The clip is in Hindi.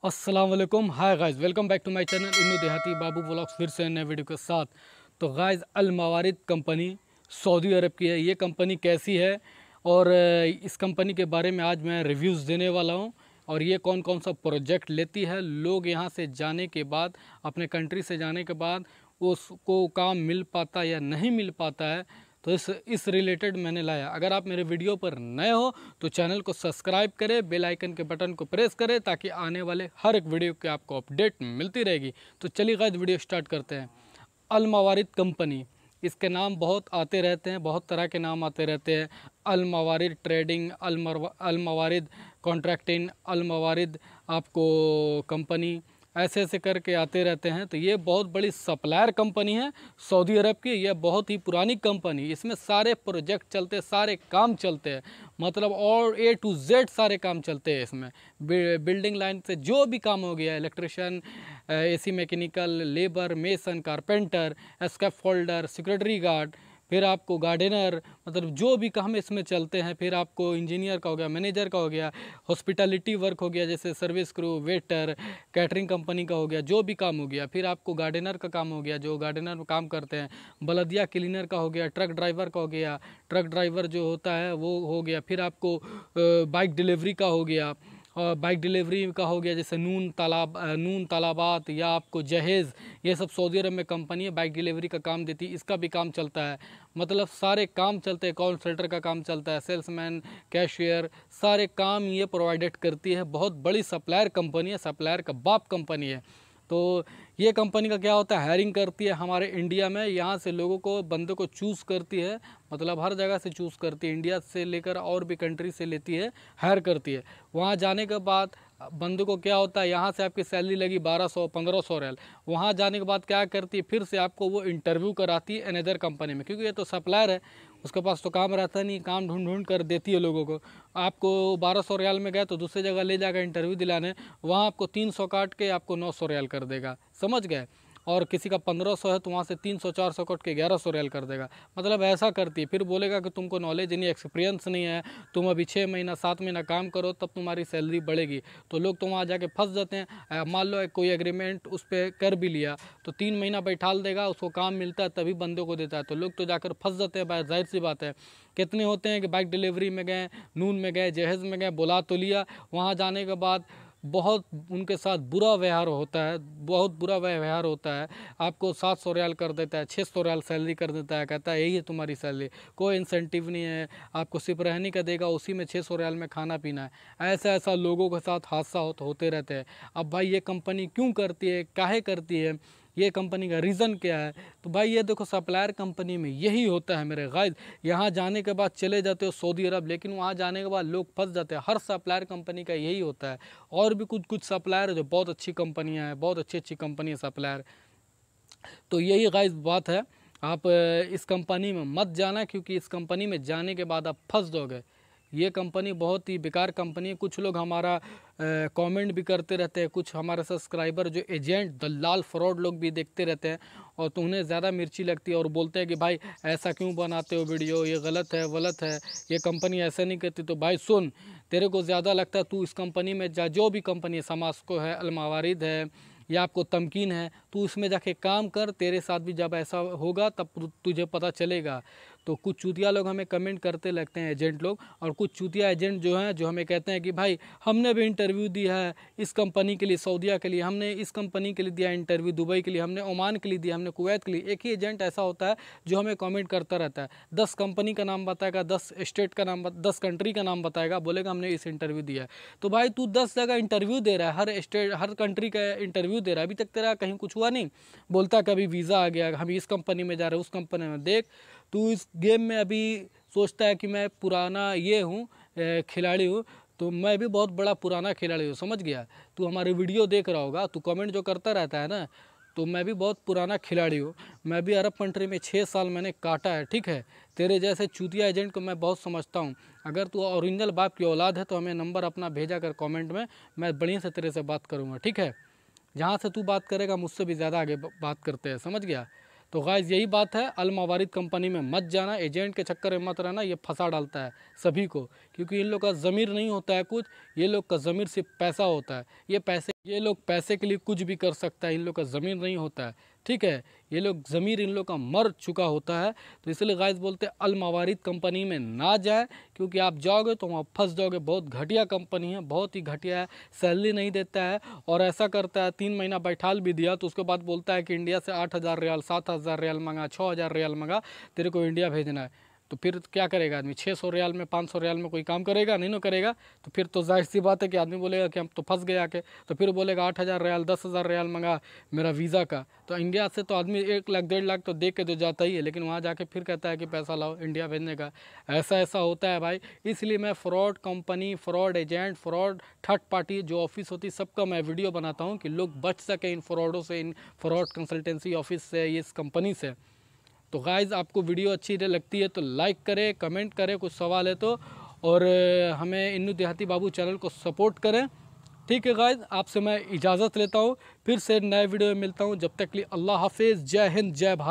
अस्सलाम वालेकुम। Hi guys, welcome back to my channel Innu Dehati Babu vlogs, फिर से नए वीडियो के साथ। तो गाइस, अल मवारिद कंपनी सऊदी अरब की है। ये कंपनी कैसी है और इस कंपनी के बारे में आज मैं रिव्यूज़ देने वाला हूँ। और ये कौन कौन सा प्रोजेक्ट लेती है, लोग यहाँ से जाने के बाद, अपने कंट्री से जाने के बाद उसको काम मिल पाता या नहीं मिल पाता है, तो इस रिलेटेड मैंने लाया। अगर आप मेरे वीडियो पर नए हो तो चैनल को सब्सक्राइब करें, बेल आइकन के बटन को प्रेस करें ताकि आने वाले हर एक वीडियो की आपको अपडेट मिलती रहेगी। तो चलिए गाइस, वीडियो स्टार्ट करते हैं। अल मवारिद कंपनी, इसके नाम बहुत आते रहते हैं, बहुत तरह के नाम आते रहते हैं। अल मवारिद ट्रेडिंग, अल मवारिद कॉन्ट्रैक्टिंग, अल मवारिद आपको कंपनी, ऐसे ऐसे करके आते रहते हैं। तो ये बहुत बड़ी सप्लायर कंपनी है सऊदी अरब की। यह बहुत ही पुरानी कंपनी, इसमें सारे प्रोजेक्ट चलते हैं, सारे काम चलते हैं, मतलब और A to Z सारे काम चलते हैं इसमें। बिल्डिंग लाइन से जो भी काम हो गया, electrician, AC mechanical, labour, mason, carpenter, scaffolder, security guard, फिर आपको गार्डनर, मतलब जो भी काम इसमें चलते हैं। फिर आपको इंजीनियर का हो गया, मैनेजर का हो गया, हॉस्पिटलिटी वर्क हो गया जैसे service crew, waiter, catering company का हो गया, जो भी काम हो गया। फिर आपको गार्डनर का काम हो गया, जो गार्डनर में काम करते हैं। बलदिया क्लीनर का हो गया, ट्रक ड्राइवर का हो गया, ट्रक ड्राइवर जो होता है वो हो गया। फिर आपको बाइक डिलीवरी का हो गया, और बाइक डिलीवरी का हो गया जैसे नून तालाबात या आपको जहेज़। ये सब सऊदी अरब में कंपनी है, बाइक डिलीवरी का काम देती है, इसका भी काम चलता है। मतलब सारे काम चलते हैं, कॉल सेंटर का काम चलता है, सेल्समैन, कैशियर, सारे काम ये प्रोवाइडेड करती है। बहुत बड़ी सप्लायर कंपनी है, सप्लायर का बाप कंपनी है। तो ये कंपनी का क्या होता है, हायरिंग करती है हमारे इंडिया में, यहाँ से लोगों को, बंदों को चूज़ करती है, मतलब हर जगह से चूज़ करती है, इंडिया से लेकर और भी कंट्री से लेती है, हायर करती है। वहाँ जाने के बाद बंदों को क्या होता है, यहाँ से आपकी सैलरी लगी 1200-1500 रियाल, वहाँ जाने के बाद क्या करती है, फिर से आपको वो इंटरव्यू कराती है अनदर कंपनी में, क्योंकि ये तो सप्लायर है, उसके पास तो काम रहता नहीं, काम ढूंढ ढूंढ कर देती है लोगों को। आपको 1200 रियाल में गए तो दूसरी जगह ले जाकर इंटरव्यू दिलाने, वहाँ आपको 300 काट के आपको 900 रियाल कर देगा, समझ गए। और किसी का 1500 है तो वहाँ से 300-400 कट के 1100 रियाल कर देगा। मतलब ऐसा करती है। फिर बोलेगा कि तुमको नॉलेज नहीं, एक्सपीरियंस नहीं है, तुम अभी 6 महीना 7 महीना काम करो तब तुम्हारी सैलरी बढ़ेगी। तो लोग तो वहाँ जाके फंस जाते हैं। मान लो कोई एग्रीमेंट उस पर कर भी लिया तो 3 महीना बैठाल देगा, उसको काम मिलता है तभी बंदों को देता है, तो लोग तो जाकर फंस जाते हैं। जाहिर सी बात है। कितने होते हैं कि बाइक डिलीवरी में गए, नून में गए, जहेज़ में गए, बुला तो लिया, वहाँ जाने के बाद बहुत उनके साथ बुरा व्यवहार होता है, बहुत बुरा व्यवहार होता है। आपको 700 रियाल कर देता है, 600 रियाल सैलरी कर देता है, कहता है यही है तुम्हारी सैलरी, कोई इंसेंटिव नहीं है, आपको सिर्फ रहने का देगा, उसी में 600 रियाल में खाना पीना है। ऐसा लोगों के साथ हादसा होते रहते हैं। अब भाई ये कंपनी क्यों करती है, काहे करती है, ये कंपनी का रीज़न क्या है? तो भाई ये देखो, सप्लायर कंपनी में यही होता है मेरे गाइस। यहाँ जाने के बाद चले जाते हो सऊदी अरब, लेकिन वहाँ जाने के बाद लोग फंस जाते हैं। हर सप्लायर कंपनी का यही होता है। और भी कुछ कुछ सप्लायर है जो बहुत अच्छी कंपनियाँ हैं, बहुत अच्छी अच्छी कंपनी है सप्लायर। तो यही गाइस बात है। आप इस कंपनी में मत जाना, क्योंकि इस कंपनी में जाने के बाद आप फंस जाओगे। ये कंपनी बहुत ही बेकार कंपनी है। कुछ लोग हमारा कमेंट भी करते रहते हैं, कुछ हमारे सब्सक्राइबर जो एजेंट, दलाल, फ्रॉड लोग भी देखते रहते हैं, और तो उन्हें ज़्यादा मिर्ची लगती है और बोलते हैं कि भाई ऐसा क्यों बनाते हो वीडियो, ये गलत है, गलत है, ये कंपनी ऐसा नहीं करती। तो भाई सुन, तेरे को ज़्यादा लगता है, तू इस कंपनी में जा, जो भी कंपनी है, समास्को है, अल मवारिद है, या आपको तमकीन है, तू उसमें जाके काम कर। तेरे साथ भी जब ऐसा होगा तब तुझे पता चलेगा। तो कुछ चूतिया लोग हमें कमेंट करते लगते हैं, एजेंट लोग, और कुछ चूतिया एजेंट जो हैं, जो हमें कहते हैं कि भाई हमने भी इंटरव्यू दिया है इस कंपनी के लिए, सऊदीया के लिए, हमने इस कंपनी के लिए दिया इंटरव्यू, दुबई के लिए, हमने ओमान के लिए दिया, हमने कुवैत के लिए। एक ही एजेंट ऐसा होता है जो हमें कमेंट करता रहता है, 10 कंपनी का नाम बताएगा, 10 स्टेट का नाम, 10 कंट्री का नाम बताएगा, बोलेगा हमने इस इंटरव्यू दिया है। तो भाई तू 10 जगह इंटरव्यू दे रहा है, हर स्टेट, हर कंट्री का इंटरव्यू दे रहा है, अभी तक तेरा कहीं कुछ हुआ नहीं। बोलता कभी वीज़ा आ गया, हम इस कंपनी में जा रहे हैं, उस कंपनी में। देख, तू इस गेम में अभी सोचता है कि मैं पुराना ये हूँ, खिलाड़ी हूँ, तो मैं भी बहुत बड़ा पुराना खिलाड़ी हूँ, समझ गया। तू हमारे वीडियो देख रहा होगा, तू कमेंट जो करता रहता है ना, तो मैं भी बहुत पुराना खिलाड़ी हूँ। मैं भी अरब कंट्री में 6 साल मैंने काटा है, ठीक है। तेरे जैसे चूतिया एजेंट को मैं बहुत समझता हूँ। अगर तू ओरिजिनल बाप की औलाद है तो हमें नंबर अपना भेजा कर कमेंट में, मैं बढ़िया से तेरे से बात करूँगा, ठीक है। जहाँ से तू बात करेगा मुझसे भी ज़्यादा आगे बात करते हैं, समझ गया। तो गाइस यही बात है, अल मवारिद कंपनी में मत जाना, एजेंट के चक्कर में मत रहना, ये फंसा डालता है सभी को, क्योंकि इन लोग का ज़मीर नहीं होता है कुछ, ये लोग का ज़मीर सिर्फ पैसा होता है। ये पैसे ये लोग पैसे के लिए कुछ भी कर सकता है, इन लोग का ज़मीर नहीं होता है, ठीक है। ये लोग ज़मीर इन लोग का मर चुका होता है। तो इसलिए गाइस बोलते हैं अल मवारिद कंपनी में ना जाए, क्योंकि आप जाओगे तो वहाँ फंस जाओगे। बहुत घटिया कंपनी है, बहुत ही घटिया है, सैलरी नहीं देता है। और ऐसा करता है 3 महीना बैठाल भी दिया तो उसके बाद बोलता है कि इंडिया से 8,000 रियाल 7,000 रियाल मंगा, 6,000 रियाल मंगा, तेरे को इंडिया भेजना है। तो फिर क्या करेगा आदमी? 600 रियाल में 500 रियाल में कोई काम करेगा? नहीं ना करेगा। तो फिर तो जाहिर सी बात है कि आदमी बोलेगा कि हम तो फंस गए आके। तो फिर बोलेगा 8,000 रियाल 10,000 रियाल मंगा मेरा वीज़ा का। तो इंडिया से तो आदमी 1 लाख 1.5 लाख तो दे के तो जाता ही है, लेकिन वहाँ जाके फिर कहता है कि पैसा लाओ इंडिया भेजने का। ऐसा होता है भाई। इसलिए मैं fraud company, fraud agent, fraud third party जो ऑफिस होती है सबका मैं वीडियो बनाता हूँ कि लोग बच सकें इन फ्रॉडों से, इन फ्रॉड कंसल्टेंसी ऑफिस से, इस कंपनी से। तो गाइज़ आपको वीडियो अच्छी लगती है तो लाइक करें, कमेंट करें, कुछ सवाल है तो, और हमें इन्नू देहाती बाबू चैनल को सपोर्ट करें। ठीक है गाइज़, आपसे मैं इजाज़त लेता हूँ, फिर से नए वीडियो में मिलता हूँ। जब तक के लिए अल्लाह हाफिज़, जय हिंद, जय भारत।